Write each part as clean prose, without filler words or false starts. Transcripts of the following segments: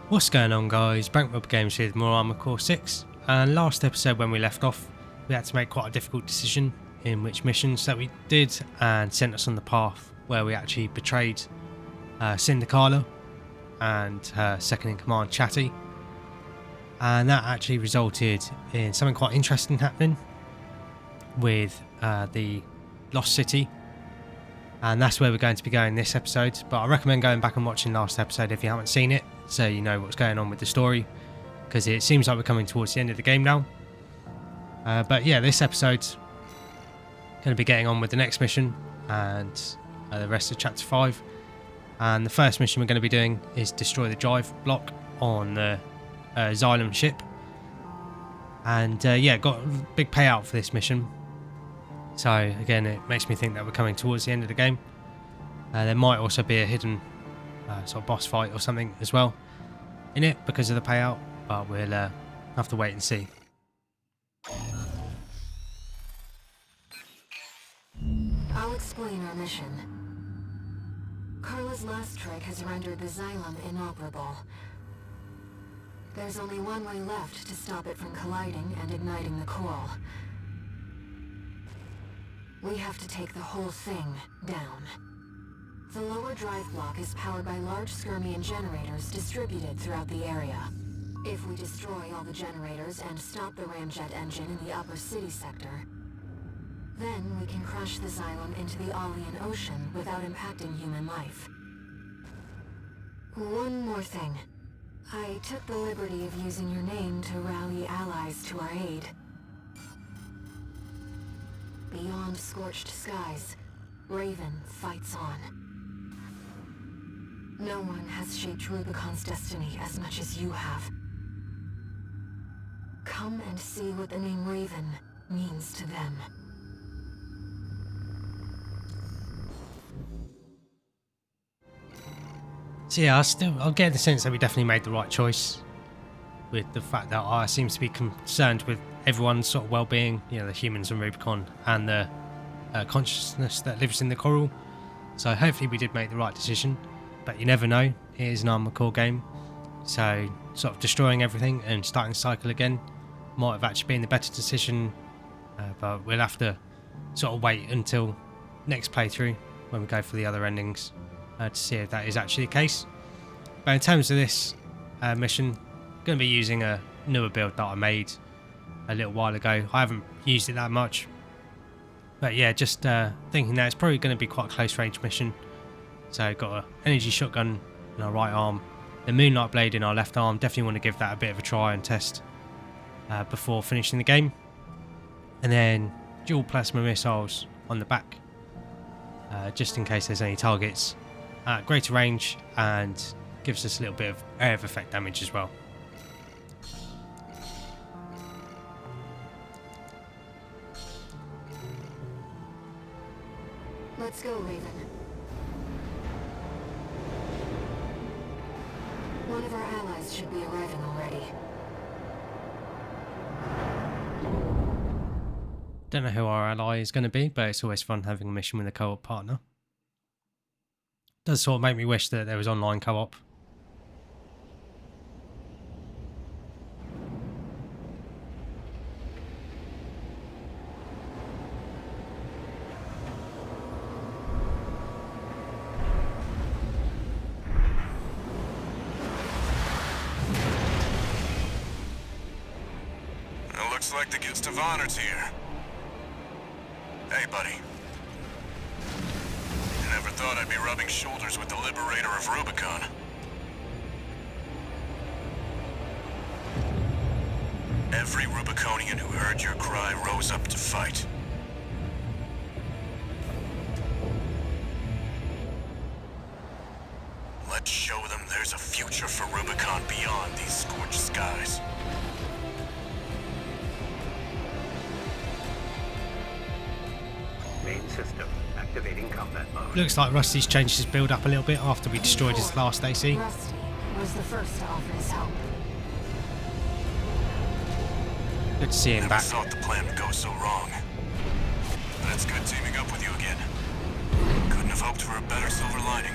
What's going on, guys? Bankrob Games here with more Armored Core 6, and last episode when we left off we had to make quite a difficult decision in which missions that we did and sent us on the path where we actually betrayed Syndicala and her second in command Chatty, and that actually resulted in something quite interesting happening with the Lost City, and that's where we're going to be going this episode. But I recommend going back and watching last episode if you haven't seen it, so you know what's going on with the story, because it seems like we're coming towards the end of the game now. But yeah, this episode's going to be getting on with the next mission and the rest of chapter 5. And the first mission we're going to be doing is destroy the drive block on the Xylem ship. And yeah, got a big payout for this mission. So again, it makes me think that we're coming towards the end of the game. There might also be a hidden sort of boss fight or something as well in it because of the payout, but we'll have to wait and see. I'll explain our mission. Carla's last trick has rendered the Xylem inoperable. There's only one way left to stop it from colliding and igniting the coral. We have to take the whole thing down. The lower drive block is powered by large Skirmian generators distributed throughout the area. If we destroy all the generators and stop the ramjet engine in the upper city sector, then we can crash the Xylem into the Alien Ocean without impacting human life. One more thing. I took the liberty of using your name to rally allies to our aid. Beyond scorched skies, Raven fights on. No one has shaped Rubicon's destiny as much as you have. Come and see what the name Raven means to them. So yeah, I'll get the sense that we definitely made the right choice with the fact that I seems to be concerned with everyone's sort of well-being, you know, the humans and Rubicon and the consciousness that lives in the coral. So hopefully we did make the right decision, but you never know. It is an Armored Core game, so sort of destroying everything and starting the cycle again might have actually been the better decision, but we'll have to sort of wait until next playthrough when we go for the other endings to see if that is actually the case. But in terms of this mission, I'm going to be using a newer build that I made a little while ago. I haven't used it that much, but yeah, just thinking that it's probably going to be quite a close range mission. So got an energy shotgun in our right arm, the Moonlight Blade in our left arm. Definitely want to give that a bit of a try and test before finishing the game. And then dual plasma missiles on the back, just in case there's any targets at greater range, and gives us a little bit of area of effect damage as well. Let's go, Raven. One of our allies should be arriving already. Don't know who our ally is going to be, but it's always fun having a mission with a co-op partner. Does sort of make me wish that there was online co-op. It looks like the guest of honor's here. Hey, buddy. Never thought I'd be rubbing shoulders with the liberator of Rubicon. Every Rubiconian who heard your cry rose up to fight. Let's show them there's a future for Rubicon beyond these scorched skies. Main system activating combat mode. Looks like Rusty's changed his build up a little bit after we destroyed his last AC. Rusty was the first to offer his help. Good to see him Never back. thought the plan would go so wrong. But it's good teaming up with you again. Couldn't have hoped for a better silver lining.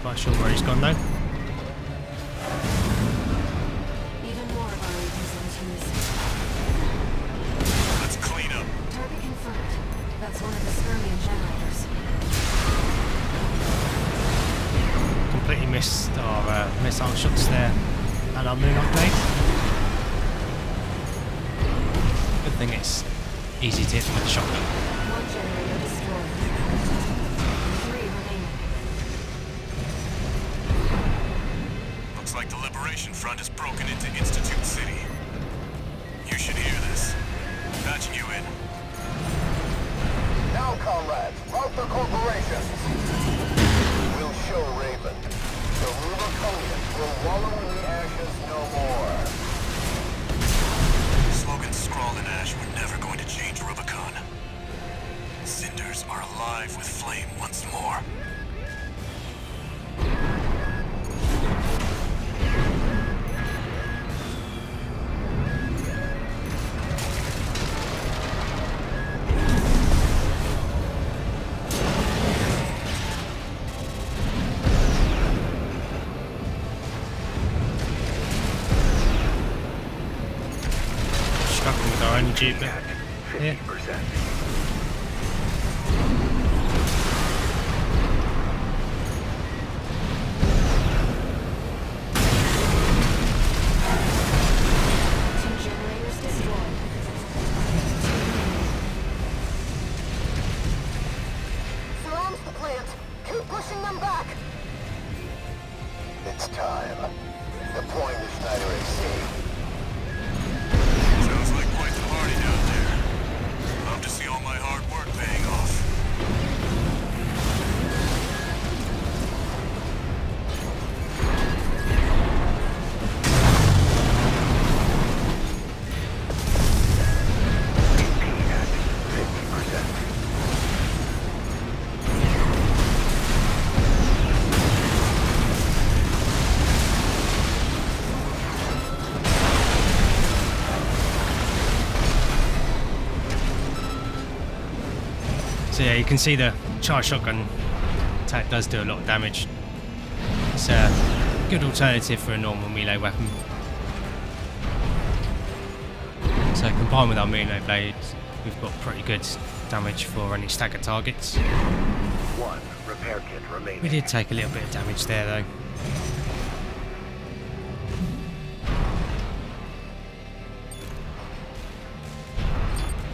Quite sure where he's gone though. Even more of our agents in this. Let's clean up. Target confirmed. That's one of the skirmion generators. Completely missed our missile shots there and our moon upgrade. Good thing it's easy to hit them with a shotgun. One generator destroyed. 3 remaining. Looks like the Liberation Front has broken into Institute City. You should hear this. Patching you in. Now, comrades, rout the corporations. We'll show Raven. The Rubiconians will wallow in the ashes no more. Slogans scrawled in ash were never going to change Rubicon. Cinders are alive with flame once more. Struggling with our energy, but yeah. 50%. Two generators destroyed. Surrounds the plant. Keep pushing them back. It's time. Deploying the Schneider AC. Sounds like quite the party down there. Love to see all my hard work paying off. AP at 50%. So yeah, you can see the charge shotgun attack does do a lot of damage. It's a good alternative for a normal melee weapon. So combined with our melee blade, we've got pretty good damage for any stagger targets. 1 repair kit remaining. We did take a little bit of damage there though.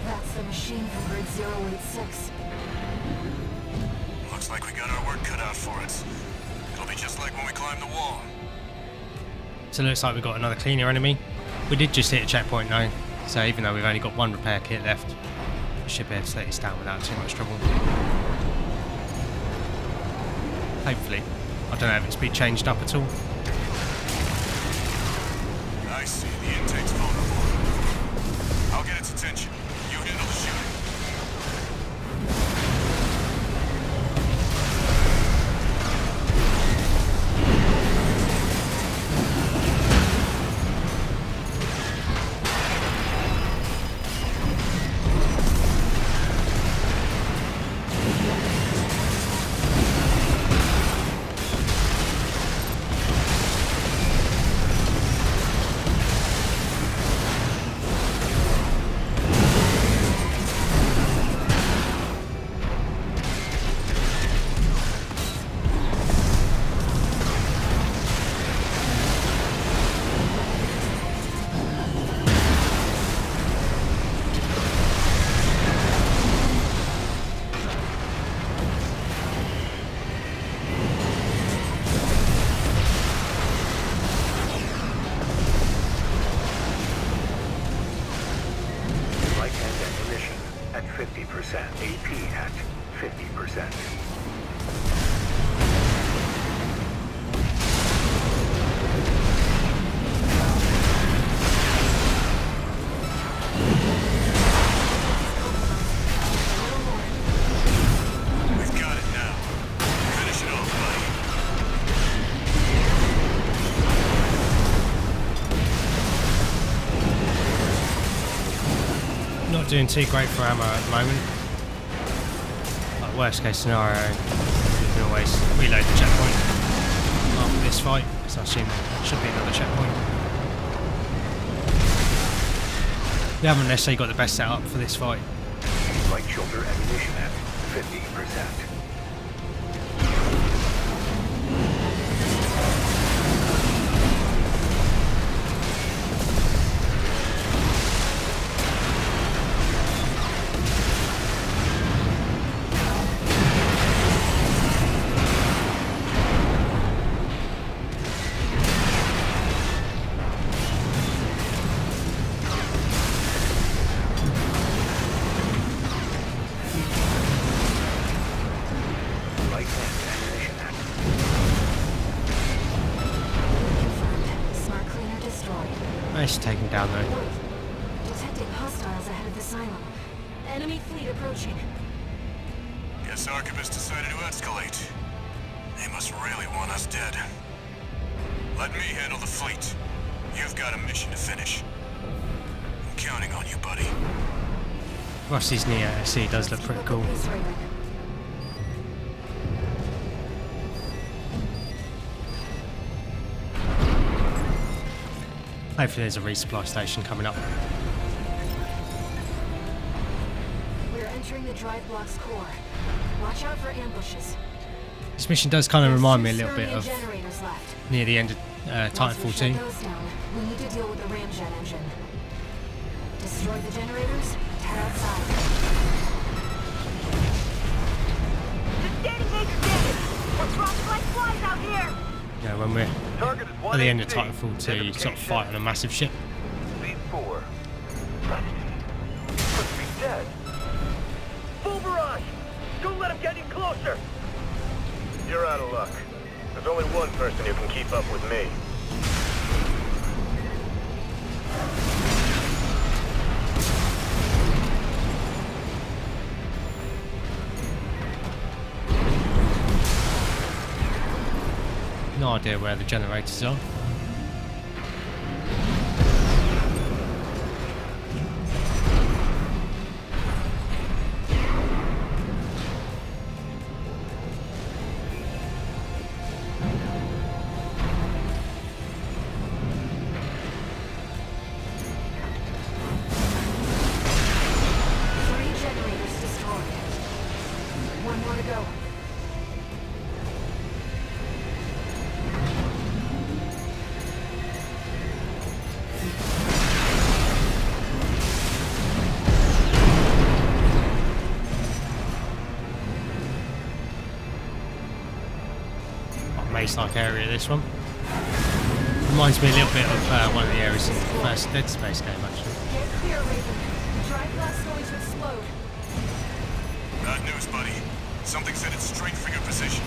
That's the machine from grid 086. Looks like we got our work cut out for us. It'll be just like when we climbed the wall. So it looks like we've got another cleaner enemy. We did just hit a checkpoint now, so even though we've only got 1 repair kit left, we should be able to take this down without too much trouble. Hopefully. I don't know if it's been changed up at all. I see. The intake's vulnerable. I'll get its attention. You handle the shooting. Light-hand ammunition at 50%. AP at 50%. We've got it now. Finish it off, buddy. Not doing too great for ammo at the moment. Like worst case scenario, you can always reload the checkpoint. after this fight, so I assume there should be another checkpoint. We haven't necessarily got the best setup for this fight. Light shoulder ammunition at 50%. Nice, take him down though. Detecting hostiles ahead of the silo. Enemy fleet approaching. Guess Archivist decided to escalate. They must really want us dead. Let me handle the fleet. You've got a mission to finish. I'm counting on you, buddy. Rossi's Neo SE does look pretty cool. Hopefully there's a resupply station coming up. We're entering the drive block's core. Watch out for ambushes. This mission does kind of remind me a little bit of generators left. near the end of Titanfall 2. Once we shut those down, we need to deal with the ramjet engine. Destroy the generators, head outside. Sustaining major damage! We're dropping like flies out here! You know, when we're Target is at the end of 118. Titanfall 2, you sort of fight on a massive ship. Speed 4. Must be dead. Full barrage! Don't let him get any closer! You're out of luck. There's only one person who can keep up with me. No idea where the generators are. Maze-like area, this one. Reminds me a little bit of one of the areas in the first Dead Space game, actually. Get clear, Raven. The drive blast's going to explode. Bad news, buddy. Something set its straight for your position.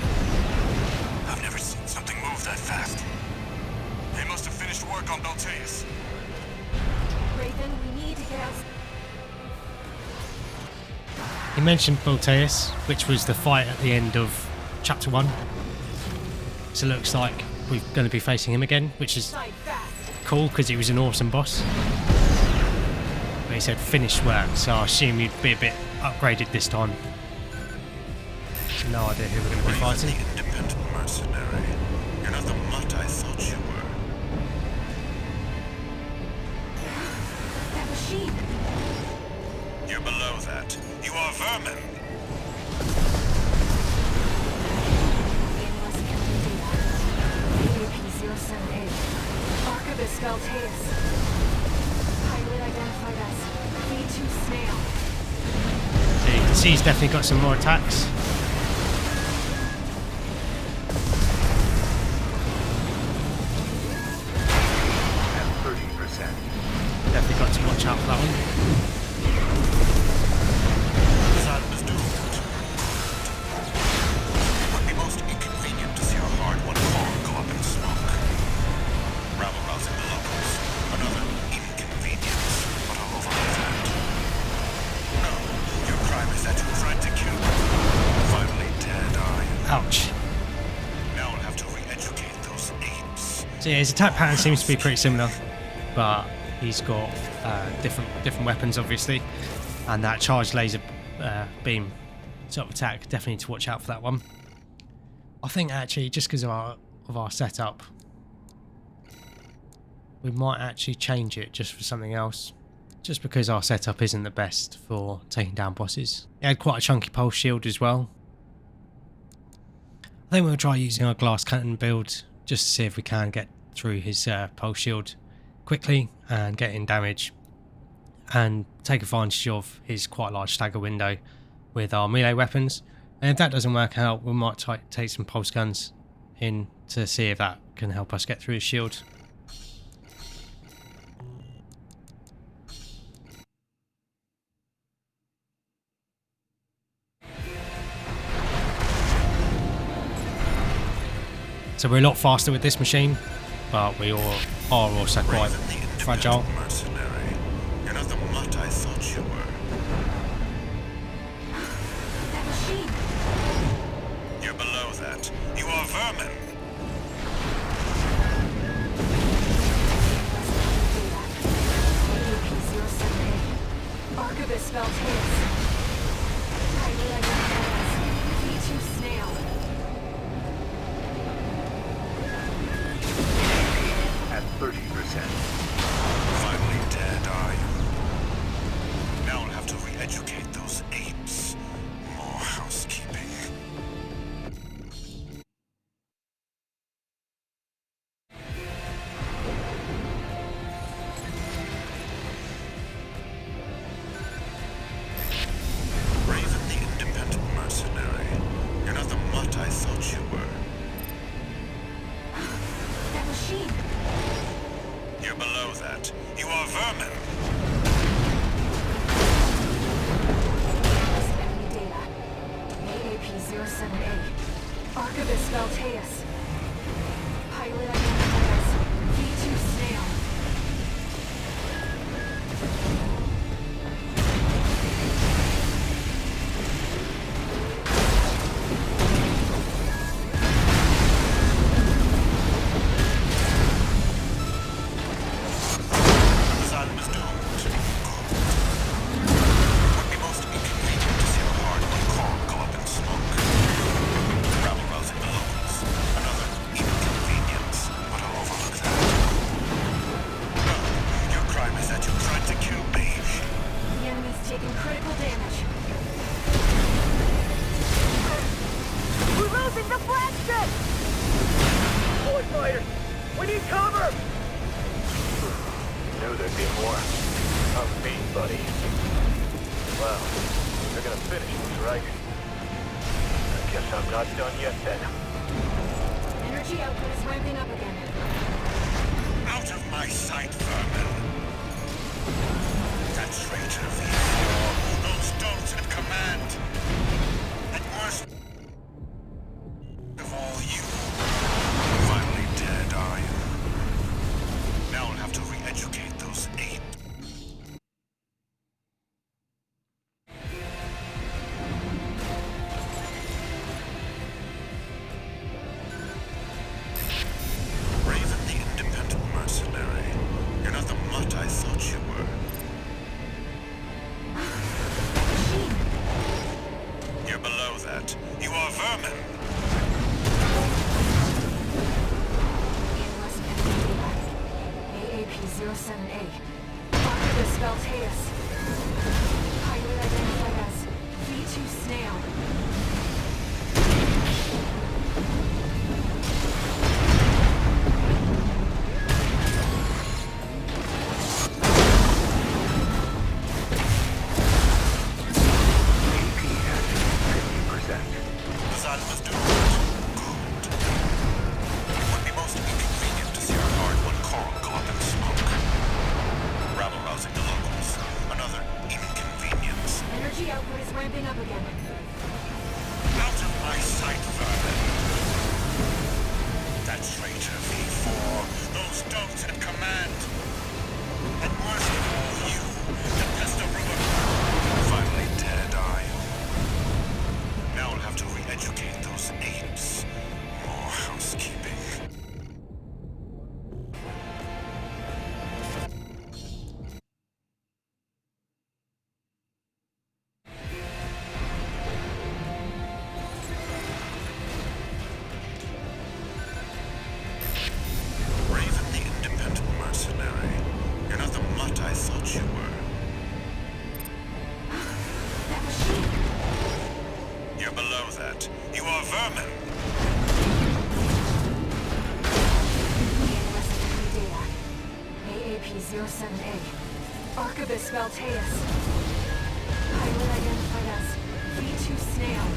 I've never seen something move that fast. They must have finished work on Beltaeus. Raven, we need to get out. He mentioned Beltaeus, which was the fight at the end of Chapter 1. So it looks like we're going to be facing him again, which is cool because he was an awesome boss. But he said finished work, so I assume you'd be a bit upgraded this time. No idea who we're going to be fighting. Independent mercenary. You're not the mutt I thought you were. That machine. You're below that. You are vermin. Archivist Beltaeus. Pilot identified as V2 Snail. So you can see he's definitely got some more attacks. At 30%. Definitely got to watch out for that one. Saddam is doomed. It would be most inconvenient to see our hard-won car go up in smoke. Rabble-rousing the locals. Another inconvenience, but I'll overlook that. No, your crime is that you tried to kill me. Finally dead, are you? Ouch. Now I'll have to re-educate those apes. So yeah, his attack pattern seems to be pretty similar, but he's got different weapons, obviously, and that charged laser beam sort of attack. Definitely need to watch out for that one. I think actually, just because of our of our setup, we might actually change it just for something else, just because our setup isn't the best for taking down bosses. It had quite a chunky pulse shield as well. I think we'll try using our glass cannon build just to see if we can get through his pulse shield quickly and get in damage, and take advantage of his quite large stagger window with our melee weapons. And if that doesn't work out, we might take some pulse guns in to see if that can help us get through his shield. So we're a lot faster with this machine, but we all are also quite fragile. Mercenary. You're not the mutt I thought you were. That machine! You're below that. You are vermin. AP-07A. Archivist Valteus. Highly identified as V2 Snail. At 30%. Finally dead, are you? Now I'll have to re-educate those apes. More housekeeping. Raven the independent mercenary. You're not the mutt I thought you were. That machine! You're below that. You are vermin. List enemy data. AAP-07A. Archivist Valteus. Pilot identified as V2 Snail. The sun was doomed. Would be most inconvenient to see a hard one car go up in smoke. Rabble-rousing the locals. Another inconvenience, but I'll overlook that. No, your crime is that you tried to kill me. The enemy's taking critical damage. We're losing the flagship! Boy fighters! We need cover! Knew there'd be more. Of me, buddy. Well, they're gonna finish this, right? I guess I'm not done yet, then. Energy output is ramping up again. Out of my sight, vermin. That traitor V4. Those don'ts at command. And worst of all, you. Finally dead, are you? Now I'll have to re-educate those apes. Raven the independent mercenary. You're not the mutt I thought you were. Machine! You're below that. You are vermin. List enemy data. AAP-07A. Archivist Valteus. Pilot identified as V2 Snail. AP at 50%. The sun was doomed. Good. Would be most inconvenient to see our hard one coral go up in smoke. Rabble-rousing the locals. Another inconvenience. Energy output is ramping up again. Out of my sight, vermin. That traitor V4. Those don'ts at command. And worst of all, you. The pest of Rubicon. Finally dead, are you? Now I'll have to re-educate those apes. More housekeeping. you're below that. You are vermin. Data. AAP-07A. Archibus Valteus. Pilot identified as V2 Snail.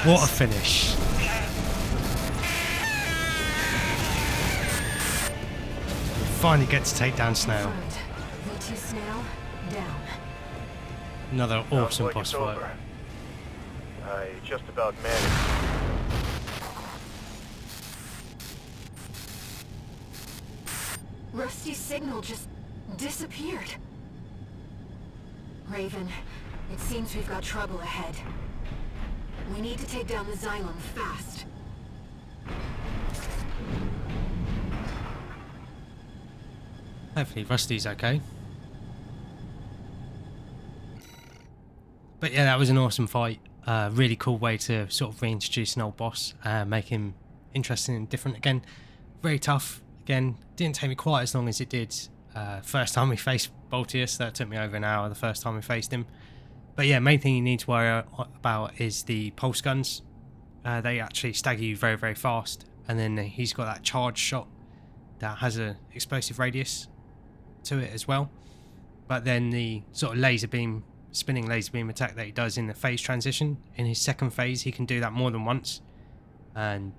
What a finish. Finally get to take down Snail. V2 Snail, down. Another awesome boss fight. I just about managed. Rusty's signal just disappeared. Raven, it seems we've got trouble ahead. We need to take down the Xylem fast. Hopefully Rusty's okay. But yeah, that was an awesome fight. Really cool way to sort of reintroduce an old boss, make him interesting and different again. Very tough. Again, didn't take me quite as long as it did first time we faced Baltius. That took me over an hour the first time we faced him. But yeah, main thing you need to worry about is the pulse guns. They actually stagger you very, very fast. And then he's got that charge shot that has an explosive radius to it as well. But then the sort of laser beam, spinning laser beam attack that he does in the phase transition, in his second phase, he can do that more than once. And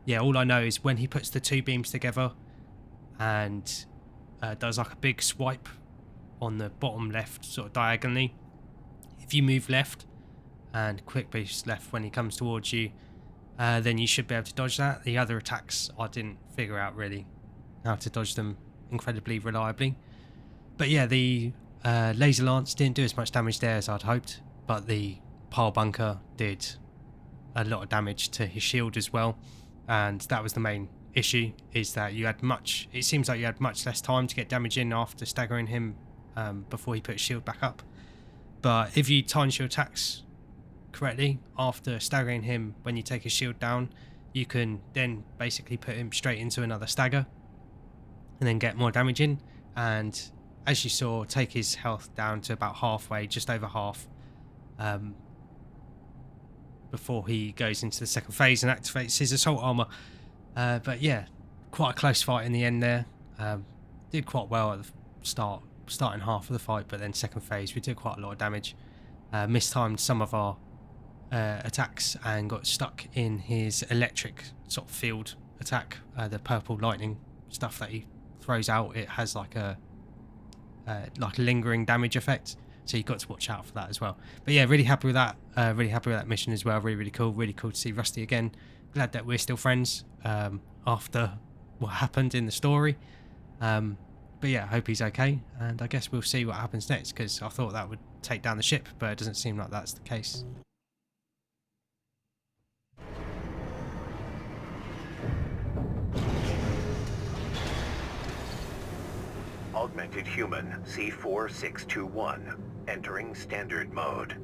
yeah, all I know is when he puts the two beams together and does like a big swipe on the bottom left, sort of diagonally, if you move left and quick boost left when he comes towards you, then you should be able to dodge that. The other attacks, I didn't figure out really how to dodge them incredibly reliably. But yeah, the laser lance didn't do as much damage there as I'd hoped, but the pile bunker did a lot of damage to his shield as well. And that was the main issue, is that it seems like you had much less time to get damage in after staggering him before he put his shield back up. But if you time your attacks correctly after staggering him when you take his shield down, you can then basically put him straight into another stagger and then get more damage in. And as you saw, take his health down to about halfway, just over half, before he goes into the second phase and activates his assault armor. But yeah, quite a close fight in the end there. Did quite well at the starting half of the fight, but then second phase we did quite a lot of damage. Mistimed some of our attacks and got stuck in his electric sort of field attack, the purple lightning stuff that he throws out, it has like a lingering damage effect, so you've got to watch out for that as well. But yeah, really happy with that. Really happy with that mission as well. Really cool. Really cool to see Rusty again. Glad that we're still friends after what happened in the story. But yeah, I hope he's okay, and I guess we'll see what happens next, because I thought that would take down the ship, but it doesn't seem like that's the case. Augmented Human C4621, entering standard mode.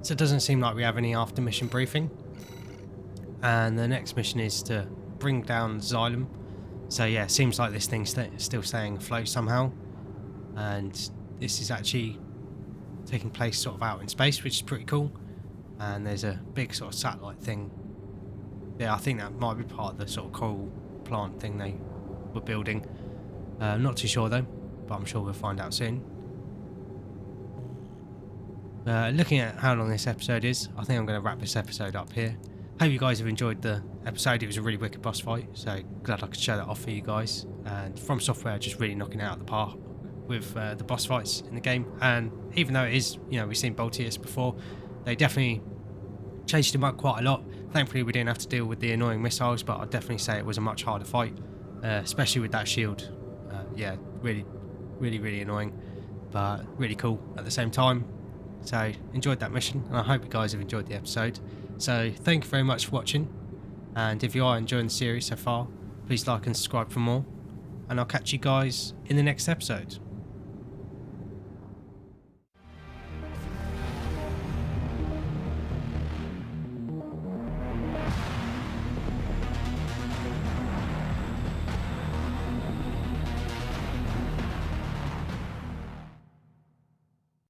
So it doesn't seem like we have any after mission briefing. And the next mission is to bring down Xylem. So yeah, it seems like this thing's still staying afloat somehow. And this is actually taking place sort of out in space, which is pretty cool. And there's a big sort of satellite thing. Yeah, I think that might be part of the sort of coral plant thing they were building. Not too sure though, but I'm sure we'll find out soon. Looking at how long this episode is, I think I'm going to wrap this episode up here. Hope you guys have enjoyed the episode. It was a really wicked boss fight, so glad I could show that off for you guys. And FromSoftware just really knocking it out of the park with the boss fights in the game. And even though it is, you know, we've seen Boltius before, they definitely changed him up quite a lot. Thankfully we didn't have to deal with the annoying missiles, but I'd definitely say it was a much harder fight, especially with that shield. Yeah, really annoying, but really cool at the same time. So enjoyed that mission, and I hope you guys have enjoyed the episode. So thank you very much for watching, and if you are enjoying the series so far, please like and subscribe for more, and I'll catch you guys in the next episode.